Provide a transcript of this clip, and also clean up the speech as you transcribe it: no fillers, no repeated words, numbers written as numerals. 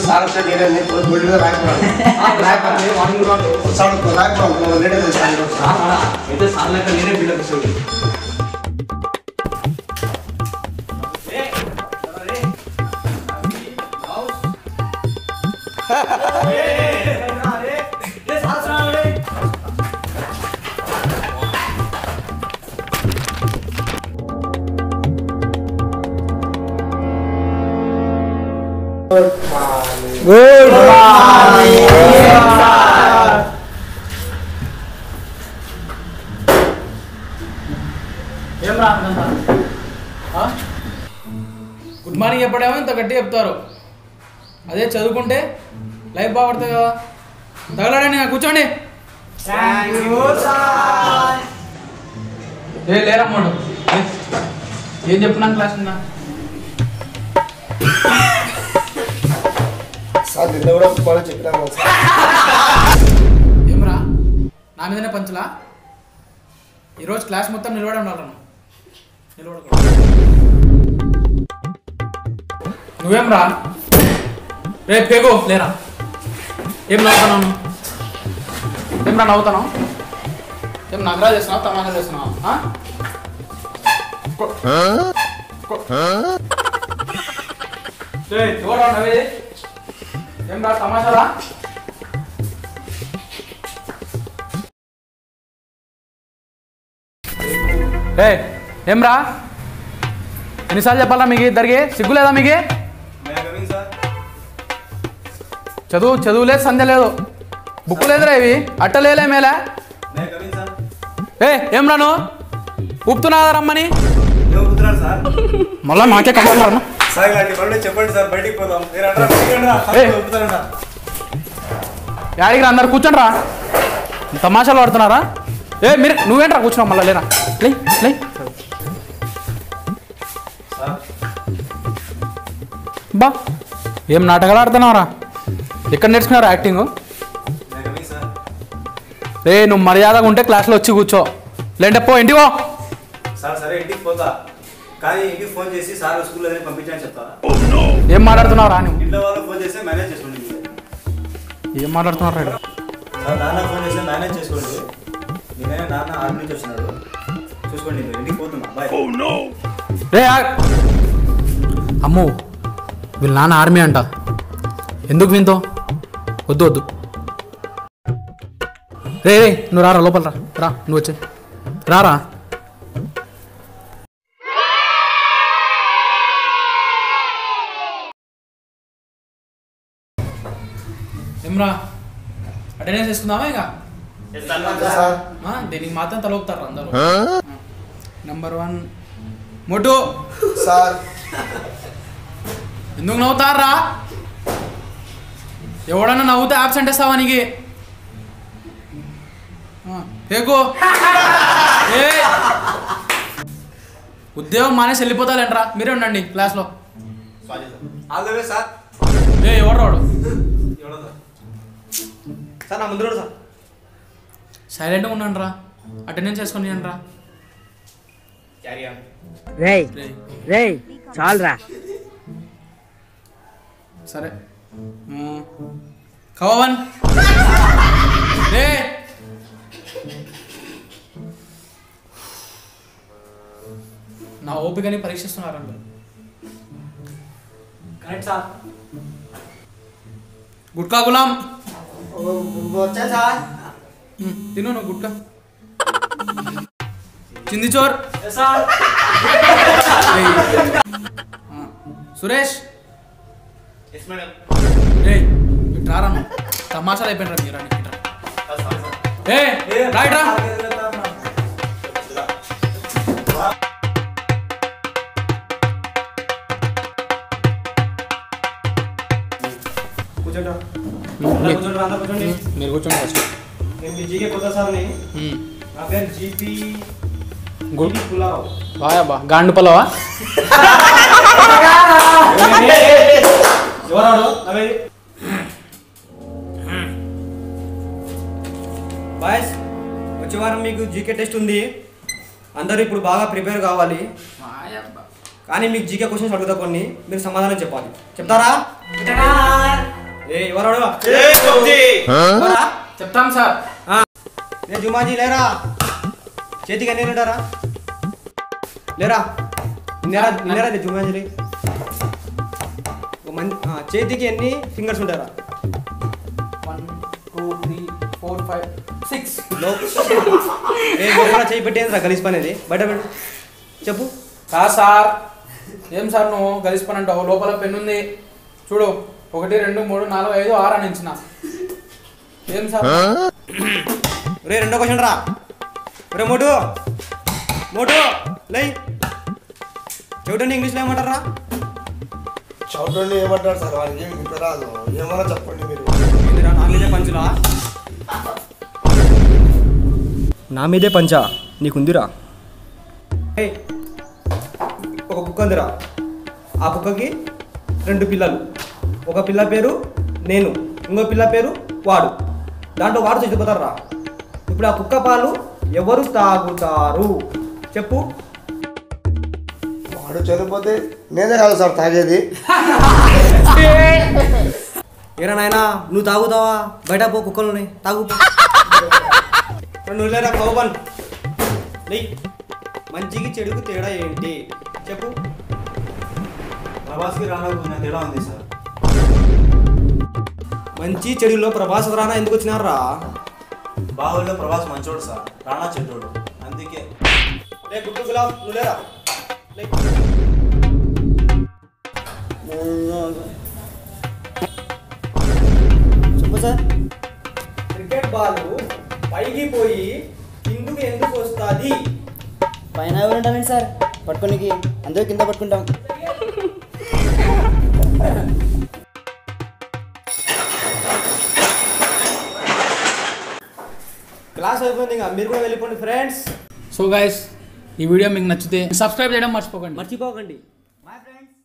సారథ్య నేనే బొడ్డుగా రాయపడాలి రాయపడాలి అయితే సార్లక నేనే బిల్డప్ చేయాలి Good morning. గుడ్ మార్నింగ్ చెప్పడేమో ఇంత గట్టి చెప్తారు అదే చదువుకుంటే లైఫ్ బాగుపడుతుంది కదా తగలడండి కూర్చోండి ఏ లేరమ్మాడు ఏం చెప్తున్నాను క్లాస్ ఉన్నా ఏమరా నా మీదనే పంచులా ఈరోజు క్లాస్ మొత్తం నిలబడి ఉండాలను నువ్వేం రా రేపు పేగో లేరా ఏం నవ్వుతున్నాను ఏం రా నవ్వుతున్నావు ఏం నగరా చేస్తున్నావు తమాషా చేస్తున్నావు ఎవరా నవ్వేది ఏం రా తమాషారా ఏం రా ఎన్నిసార్లు చెప్పాలా మీకు ఇద్దరికి సిగ్గు లేదా మీకు చదువు లేదు సంధ్య లేదు బుక్ లేదురా ఇవి అట్టలేలే మేలే ఏం రాను ఊపుతున్నాదా రమ్మని మళ్ళా నాకే కమ్మాలన్నా యాడికి రా అందరు కూర్చోండి రా తమాషాలు పడుతున్నారా మీరు నువ్వేంట్రా కూర్చున్నావు మళ్ళా లేరా లే బా ఏం నాటకాలు ఆడుతున్నావురా ఎక్కడ నేర్చుకున్నారా యాక్టింగ్ నువ్వు మర్యాదగా ఉంటే క్లాస్లో వచ్చి కూర్చో లేంటే పో ఇంటికి పో ఏం మాట్లాడుతున్నావురా నువ్వు ఏం మాట్లాడుతున్నారా అమ్మో వీళ్ళ నాన్న ఆర్మీ అంట ఎందుకు వింతో వద్దు రే నువ్వు రారా లోపల రా నువ్వు వచ్చే రారా ఏమ్రా అటెండెన్స్ వేసుకుందామా ఇక దీనికి మాత్రం తలొపుతారు అందరూ నంబర్ 1 మోటు సార్ ఎందుకు నవ్వుతారా ఎవడన్నా నవ్వుతే ఆబ్సెంట్ ఇస్తావా నీకు ఉద్యోగం మానేసి వెళ్ళిపోతాలేంట్రా మీరే ఉండండి క్లాస్లో ఎవడు రాడు సైలెంట్గా ఉండండి రా అటెండెన్స్ చేసుకొని రా చాలరా సరే కవన్ నా ఓపికని పరీక్షిస్తున్నారు అందరు గుట్కా గులాం తిను నువ్వు గుట్కా చింది చోర్ సురేష్ రారా తమాషాలు అయిపోయినరా మీరు రైట్ రా మీరు కూర్చోండి ఫస్ట్ గాండు పలావా బాయ్స్ వచ్చే వారం మీకు జీకే టెస్ట్ ఉంది అందరూ ఇప్పుడు బాగా ప్రిపేర్ కావాలి కానీ మీకు జీకే క్వశ్చన్స్ అడుగుతా కొన్ని మీరు సమాధానం చెప్పాలి చెప్తారా ఏ ఎవరాడు చెప్తాం సార్. నేను జుమాజీ లేరా చేతికి ఎన్ని ఉంటారా లేరా నిన్నరా జుమాజీ చేతికి ఎన్ని ఫింగర్స్ ఉంటారా 1 2 3 4 5 6 చేయి పెట్టేంద్రా గలీజ్ పని అది బయట పెట్టు చెప్పు. కా సార్ ఏం సార్ నువ్వు గలీజ్ పని అంటావు? లోపల పెన్ ఉంది చూడు. 1 2 3 4 5 6 అని ఇచ్చిన. ఏం సార్? రే రెండో క్వశ్చన్ రా. రే మోటు లై చెవిటండి ఇంగ్లీష్లో ఏమంటారా? చౌటండి ఏమంటారు సార్? వారికి ఏమి ఇంత రాదు. ఏమన్నా చెప్పండి మీరు. నా మీదే పంచులా? నా మీదే పంచా నీకుందిరా. ఒక కుక్క ఉందిరా. ఆ కుక్కకి 2 పిల్లలు. ఒక పిల్ల పేరు నేను, ఇంకో పిల్ల పేరు వాడు. దాంట్లో వాడు చచ్చిపోతారా. ఇప్పుడు ఆ కుక్క పాలు ఎవరు తాగుతారు చెప్పు. వాడు చనిపోతే నేనే కాదు సార్ తాగేది. ఏరా నాయనా నువ్వు తాగుతావా? బయట పో కుక్కలు తాగు. నువ్వు లేరా పవన్ మంచికి చెడుకు తేడా ఏంటి చెప్పు. ప్రభాస్కి రానాకు తేడా ఉంది సార్. మంచి చెడులో ప్రభాస్ రానా ఎందుకు వచ్చినారా? బాహుల్లో ప్రభాస్ మంచోడు సార్, రానా చెడ్డోడు, అందుకే. లే గుడ్డు గులాబ్ నువ్వు లేరా. చెప్పు సార్. క్రికెట్ బాల్ పైకి పోయి కిందకి ఎందుకు వస్తుంది? పైన ఎవరు ఉంటారండి సార్ పట్టుకోనికి, అందరూ కింద పట్టుకుంటాం. క్లాస్ అయిపోయింది, ఇంకా మీరు కూడా వెళ్ళిపోండి ఫ్రెండ్స్. సో గైస్ ఈ వీడియో మీకు నచ్చితే సబ్స్క్రైబ్ చేయడం మర్చిపోకండి. మర్చిపోకండి. Bye friends.